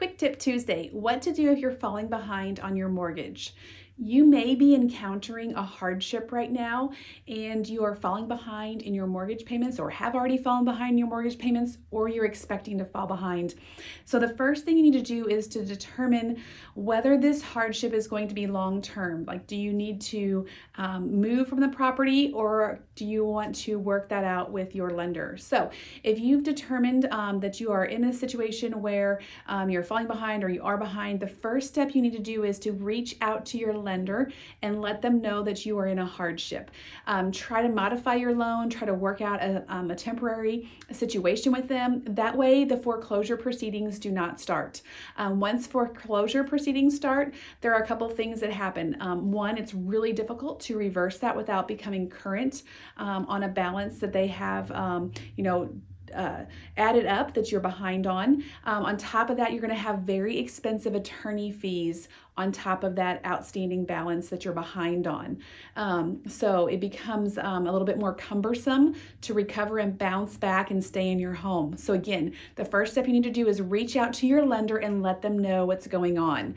Quick Tip Tuesday, what to do if you're falling behind on your mortgage. You may be encountering a hardship right now and you are falling behind in your mortgage payments or have already fallen behind in your mortgage payments or you're expecting to fall behind. So the first thing you need to do is to determine whether this hardship is going to be long term. Like, do you need to move from the property or do you want to work that out with your lender? So if you've determined that you are in a situation where you're falling behind or you are behind, the first step you need to do is to reach out to your lender and let them know that you are in a hardship. Try to modify your loan, try to work out a temporary situation with them. That way the foreclosure proceedings do not start. Once foreclosure proceedings start, there are a couple things that happen. One, it's really difficult to reverse that without becoming current on a balance that they have, added up that you're behind on. On top of that, you're going to have very expensive attorney fees on top of that outstanding balance that you're behind on. So it becomes a little bit more cumbersome to recover and bounce back and stay in your home. So again, the first step you need to do is reach out to your lender and let them know what's going on.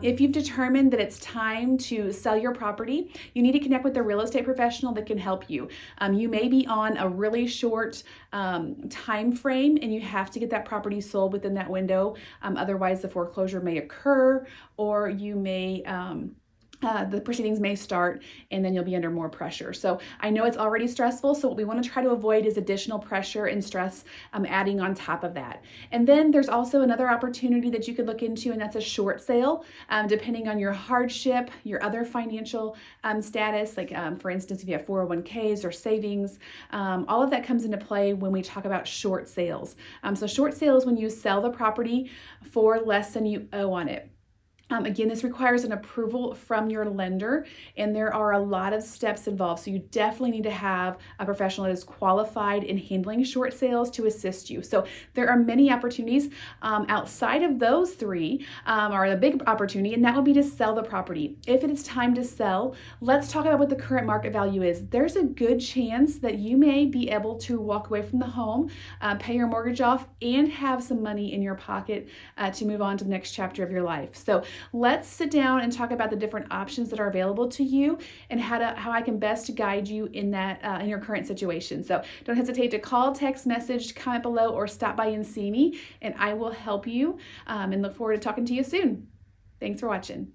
If you've determined that it's time to sell your property, you need to connect with a real estate professional that can help you. You may be on a really short time frame and you have to get that property sold within that window. Otherwise the foreclosure may occur, or you may the proceedings may start and then you'll be under more pressure. So I know it's already stressful, so what we want to try to avoid is additional pressure and stress adding on top of that. And then there's also another opportunity that you could look into, and that's a short sale. Depending on your hardship, your other financial status, like for instance, if you have 401ks or savings, all of that comes into play when we talk about short sales. So short sales when you sell the property for less than you owe on it. Again, this requires an approval from your lender, and there are a lot of steps involved. So you definitely need to have a professional that is qualified in handling short sales to assist you. So there are many opportunities outside of those three are the big opportunity, and that would be to sell the property. If it is time to sell, let's talk about what the current market value is. There's a good chance that you may be able to walk away from the home, pay your mortgage off, and have some money in your pocket to move on to the next chapter of your life. So let's sit down and talk about the different options that are available to you and how I can best guide you in that in your current situation. So don't hesitate to call, text, message, comment below, or stop by and see me, and I will help you and look forward to talking to you soon. Thanks for watching.